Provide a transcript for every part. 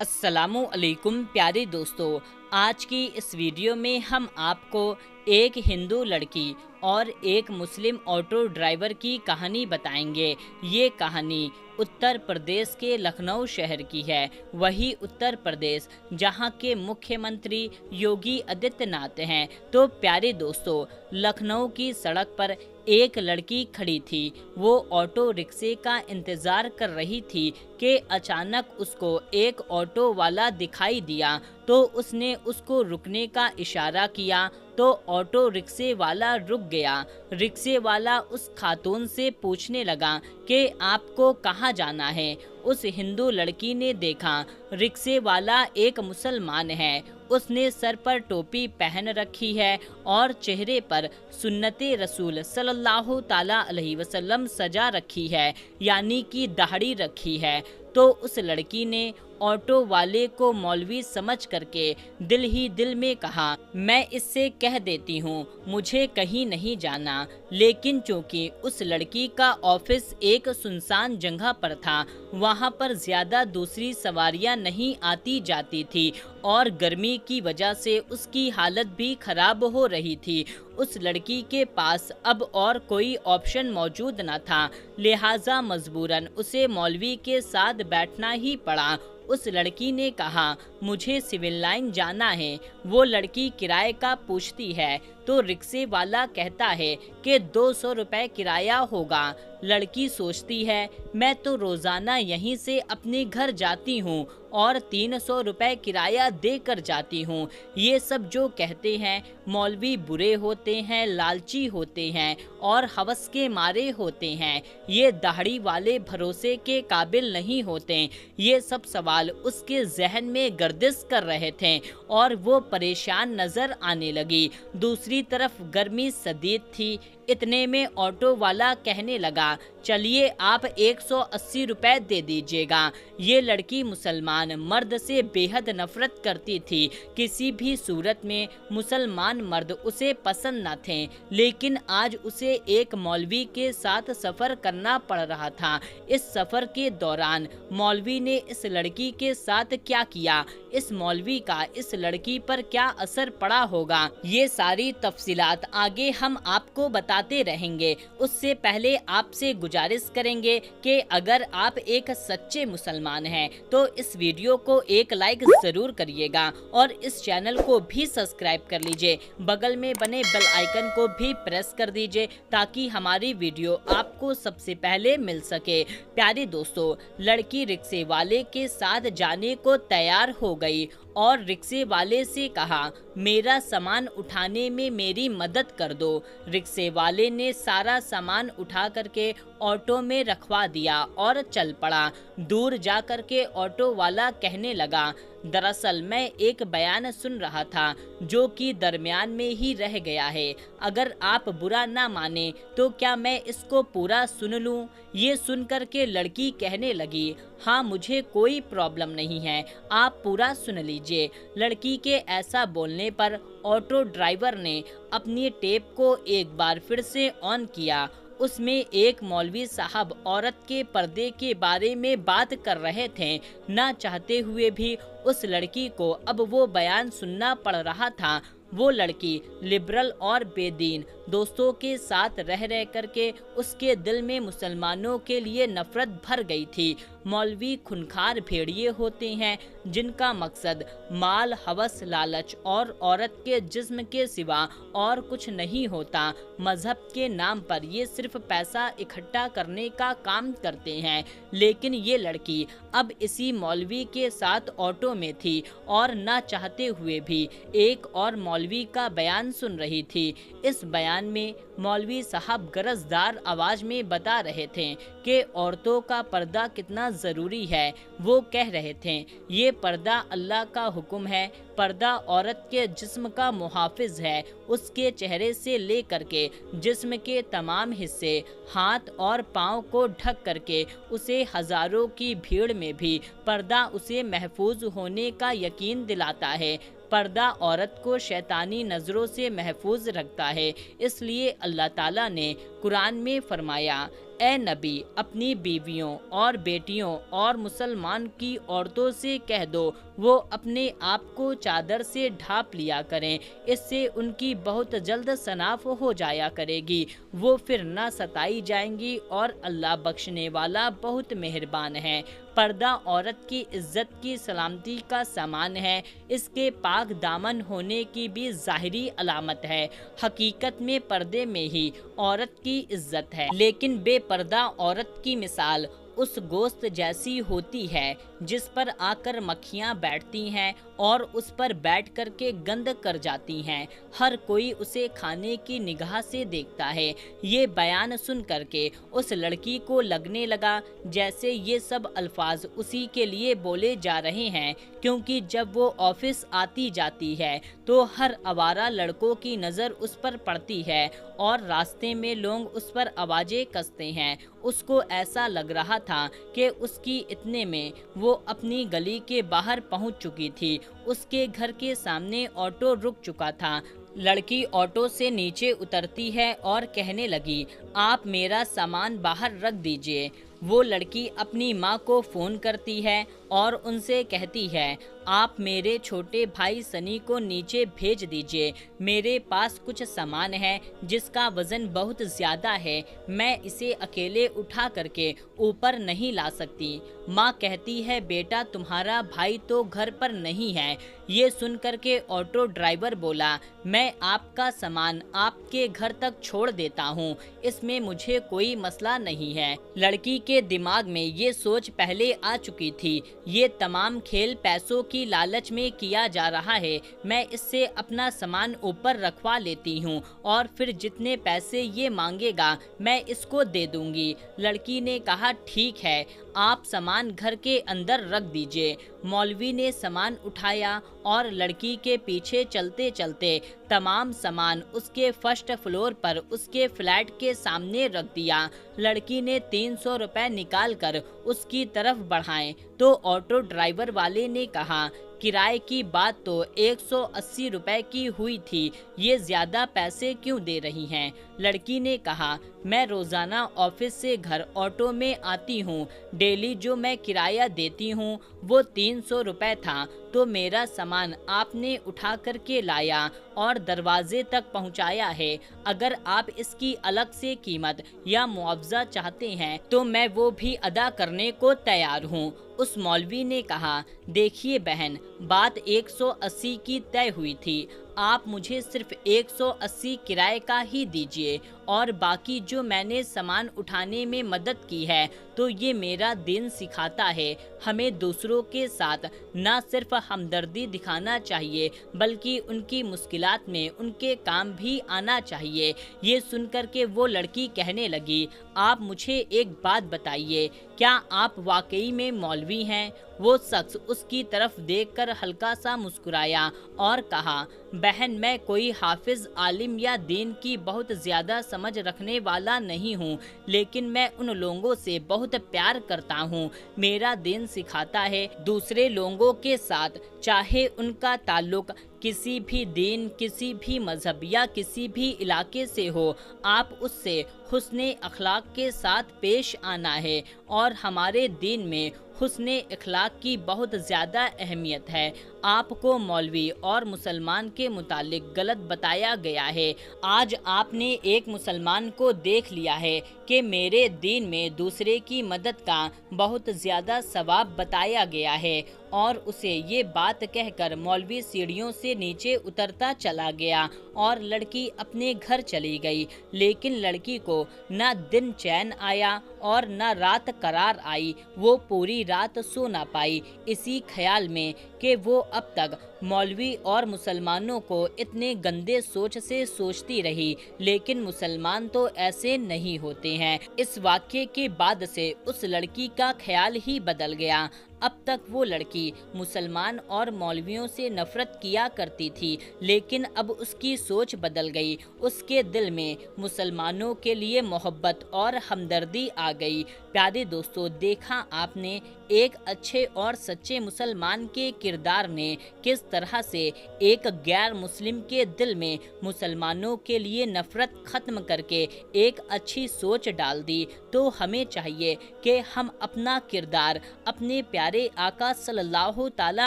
अस्सलामु अलैकुम प्यारे दोस्तों। आज की इस वीडियो में हम आपको एक हिंदू लड़की और एक मुस्लिम ऑटो ड्राइवर की कहानी बताएंगे। ये कहानी उत्तर प्रदेश के लखनऊ शहर की है। वही उत्तर प्रदेश जहां के मुख्यमंत्री योगी आदित्यनाथ हैं। तो प्यारे दोस्तों, लखनऊ की सड़क पर एक लड़की खड़ी थी। वो ऑटो रिक्शे का इंतज़ार कर रही थी कि अचानक उसको एक ऑटो वाला दिखाई दिया। तो उसने उसको रुकने का इशारा किया तो ऑटो रिक्शे वाला रुक गया। रिक्शे वाला उस खातून से पूछने लगा कि आपको कहाँ जाना है। उस हिंदू लड़की ने देखा रिक्शे वाला एक मुसलमान है। उसने सर पर टोपी पहन रखी है और चेहरे पर सुन्नते रसूल सल्लल्लाहु ताला अलैहि वसल्लम सजा रखी है, यानी कि दाढ़ी रखी है। तो उस लड़की ने ऑटो वाले को मौलवी समझ करके दिल ही दिल में कहा, मैं इससे कह देती हूँ मुझे कहीं नहीं जाना। लेकिन चूंकि उस लड़की का ऑफिस एक सुनसान जगह पर था, वहाँ पर ज़्यादा दूसरी सवारियाँ नहीं आती जाती थी और गर्मी की वजह से उसकी हालत भी खराब हो रही थी। उस लड़की के पास अब और कोई ऑप्शन मौजूद न था, लिहाजा मजबूरन उसे मौलवी के साथ बैठना ही पड़ा। उस लड़की ने कहा, मुझे सिविल लाइन जाना है। वो लड़की किराए का पूछती है तो रिक्शे वाला कहता है कि 200 रुपये किराया होगा। लड़की सोचती है, मैं तो रोज़ाना यहीं से अपने घर जाती हूँ और 300 रुपये किराया देकर जाती हूँ। ये सब जो कहते हैं मौलवी बुरे होते हैं, लालची होते हैं और हवस के मारे होते हैं। ये दाढ़ी वाले भरोसे के काबिल नहीं होते। ये सब सवाल उसके जहन में गर्दिश कर रहे थे और वो परेशान नज़र आने लगी। दूसरी तरफ गर्मी शदीद थी। इतने में ऑटो वाला कहने लगा, चलिए आप 180 रुपये दे दीजिएगा। ये लड़की मुसलमान मर्द से बेहद नफरत करती थी। किसी भी सूरत में मुसलमान मर्द उसे पसंद न थे, लेकिन आज उसे एक मौलवी के साथ सफ़र करना पड़ रहा था। इस सफ़र के दौरान मौलवी ने इस लड़की के साथ क्या किया, इस मौलवी का इस लड़की पर क्या असर पड़ा होगा, ये सारी तफसीलात आगे हम आपको बताते रहेंगे। उससे पहले आपसे गुजारिश करेंगे कि अगर आप एक सच्चे मुसलमान हैं तो इस वीडियो को एक लाइक जरूर करिएगा और इस चैनल को भी सब्सक्राइब कर लीजिए। बगल में बने बेल आइकन को भी प्रेस कर दीजिए ताकि हमारी वीडियो आपको सबसे पहले मिल सके। प्यारे दोस्तों, लड़की रिक्शे वाले के साथ जाने को तैयार हो गई और रिक्शे वाले से कहा, मेरा सामान उठाने में मेरी मदद कर दो। रिक्शे वाले ने सारा सामान उठा करके ऑटो में रखवा दिया और चल पड़ा। दूर जा कर के ऑटो वाला कहने लगा, दरअसल मैं एक बयान सुन रहा था जो कि दरमियान में ही रह गया है। अगर आप बुरा ना माने तो क्या मैं इसको पूरा सुन लूं? ये सुन कर के लड़की कहने लगी, हाँ मुझे कोई प्रॉब्लम नहीं है, आप पूरा सुन लीजिए। लड़की के ऐसा बोलने पर ऑटो ड्राइवर ने अपनी टेप को एक बार फिर से ऑन किया। उसमें एक मौलवी साहब औरत के पर्दे के बारे में बात कर रहे थे। ना चाहते हुए भी उस लड़की को अब वो बयान सुनना पड़ रहा था। वो लड़की लिबरल और बेदीन दोस्तों के साथ रह करके उसके दिल में मुसलमानों के लिए नफरत भर गई थी। मौलवी खुनखार भेड़िए होते हैं जिनका मकसद माल, हवस, लालच और औरत के जिस्म के सिवा और कुछ नहीं होता। मजहब के नाम पर ये सिर्फ पैसा इकट्ठा करने का काम करते हैं। लेकिन ये लड़की अब इसी मौलवी के साथ ऑटो में थी और ना चाहते हुए भी एक और मौलवी का बयान सुन रही थी। इस बयान में मौलवी साहब गरजदार आवाज में बता रहे थे कि औरतों का पर्दा कितना ज़रूरी है। वो कह रहे थे, ये पर्दा अल्लाह का हुक्म है। पर्दा औरत के जिस्म का मुहाफिज है। उसके चेहरे से लेकर के जिस्म के तमाम हिस्से, हाथ और पाँव को ढक करके उसे हजारों की भीड़ में भी पर्दा उसे महफूज होने का यकीन दिलाता है। पर्दा औरत को शैतानी नज़रों से महफूज रखता है। इसलिए अल्लाह ताला ने कुरान में फरमाया, ए नबी, अपनी बीवियों और बेटियों और मुसलमान की औरतों से कह दो वो अपने आप को चादर से ढाँप लिया करें, इससे उनकी बहुत जल्द सनाफ हो जाया करेगी, वो फिर न सताई जाएंगी और अल्लाह बख्शने वाला बहुत मेहरबान है। पर्दा औरत की इज्जत की सलामती का सामान है, इसके पाक दामन होने की भी ज़ाहिरी अलामत है। हकीकत में पर्दे में ही औरत की इज्जत है, लेकिन बेपर्दा औरत की मिसाल उस गोश्त जैसी होती है जिस पर आकर मक्खियाँ बैठती हैं और उस पर बैठ कर के गंद कर जाती हैं। हर कोई उसे खाने की निगाह से देखता है। ये बयान सुन करके उस लड़की को लगने लगा जैसे ये सब अल्फाज उसी के लिए बोले जा रहे हैं, क्योंकि जब वो ऑफिस आती जाती है तो हर आवारा लड़कों की नज़र उस पर पड़ती है और रास्ते में लोग उस पर आवाज़ें कसते हैं। उसको ऐसा लग रहा था कि उसकी इतने में वो अपनी गली के बाहर पहुंच चुकी थी। उसके घर के सामने ऑटो रुक चुका था। लड़की ऑटो से नीचे उतरती है और कहने लगी, आप मेरा सामान बाहर रख दीजिए। वो लड़की अपनी माँ को फ़ोन करती है और उनसे कहती है, आप मेरे छोटे भाई सनी को नीचे भेज दीजिए, मेरे पास कुछ सामान है जिसका वज़न बहुत ज़्यादा है, मैं इसे अकेले उठा करके ऊपर नहीं ला सकती। माँ कहती है, बेटा तुम्हारा भाई तो घर पर नहीं है। ये सुन करके ऑटो ड्राइवर बोला, मैं आपका सामान आपके घर तक छोड़ देता हूँ, इसमें मुझे कोई मसला नहीं है। लड़की के दिमाग में ये सोच पहले आ चुकी थी, ये तमाम खेल पैसों की लालच में किया जा रहा है, मैं इससे अपना सामान ऊपर रखवा लेती हूँ और फिर जितने पैसे ये मांगेगा मैं इसको दे दूंगी। लड़की ने कहा, ठीक है, आप सामान घर के अंदर रख दीजिए। मौलवी ने सामान उठाया और लड़की के पीछे चलते चलते तमाम सामान उसके फर्स्ट फ्लोर पर उसके फ्लैट के सामने रख दिया। लड़की ने 300 रुपए निकाल कर उसकी तरफ बढ़ाए तो ऑटो ड्राइवर वाले ने कहा, किराए की बात तो 180 रुपए की हुई थी, ये ज़्यादा पैसे क्यों दे रही हैं? लड़की ने कहा, मैं रोज़ाना ऑफिस से घर ऑटो में आती हूँ, डेली जो मैं किराया देती हूँ वो 300 रुपए था, तो मेरा सामान आपने उठा कर के लाया और दरवाजे तक पहुँचाया है। अगर आप इसकी अलग से कीमत या मुआवजा चाहते हैं तो मैं वो भी अदा करने को तैयार हूँ। उस मौलवी ने कहा, देखिए बहन, बात 180 की तय हुई थी, आप मुझे सिर्फ 180 किराए का ही दीजिए और बाकी जो मैंने सामान उठाने में मदद की है तो ये मेरा दिन सिखाता है, हमें दूसरों के साथ न सिर्फ हमदर्दी दिखाना चाहिए बल्कि उनकी मुश्किलात में उनके काम भी आना चाहिए। ये सुनकर के वो लड़की कहने लगी, आप मुझे एक बात बताइए, क्या आप वाकई में मौलवी हैं? वो शख्स उसकी तरफ देखकर हल्का सा मुस्कुराया और कहा, बहन, मैं कोई हाफिज आलिम या दीन की बहुत ज़्यादा समझ रखने वाला नहीं हूँ, लेकिन मैं उन लोगों से बहुत प्यार करता हूँ। मेरा दीन सिखाता है दूसरे लोगों के साथ चाहे उनका ताल्लुक किसी भी दीन, किसी भी मजहब या किसी भी इलाके से हो, आप उससे हुस्ने अखलाक के साथ पेश आना है और हमारे दीन में हुस्ने अखलाक की बहुत ज़्यादा अहमियत है। आपको मौलवी और मुसलमान के मुतालिक गलत बताया गया है। आज आपने एक मुसलमान को देख लिया है कि मेरे दीन में दूसरे की मदद का बहुत ज़्यादा सवाब बताया गया है और उसे ये बात कहकर मौलवी सीढ़ियों से नीचे उतरता चला गया और लड़की अपने घर चली गई। लेकिन लड़की को न दिन चैन आया और न रात करार आई। वो पूरी रात सो ना पाई इसी ख्याल में कि वो अब तक मौलवी और मुसलमानों को इतने गंदे सोच से सोचती रही, लेकिन मुसलमान तो ऐसे नहीं होते हैं। इस वाक्य के बाद से उस लड़की का ख्याल ही बदल गया। अब तक वो लड़की मुसलमान और मौलवियों से नफरत किया करती थी, लेकिन अब उसकी सोच बदल गई। उसके दिल में मुसलमानों के लिए मोहब्बत और हमदर्दी आ गई। प्यारे दोस्तों, देखा आपने एक अच्छे और सच्चे मुसलमान के किरदार ने किस तरह से एक गैर मुस्लिम के दिल में मुसलमानों के लिए नफरत खत्म करके एक अच्छी सोच डाल दी। तो हमें चाहिए कि हम अपना किरदार अपने प्यारे आका सल्लल्लाहु ताला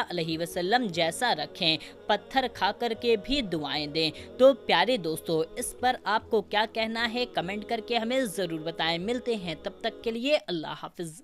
अलैहि वसल्लम जैसा रखें, पत्थर खा कर के भी दुआएं दें। तो प्यारे दोस्तों, इस पर आपको क्या कहना है कमेंट करके हमें ज़रूर बताएं। मिलते हैं, तब तक के लिए अल्लाह हाफिज़।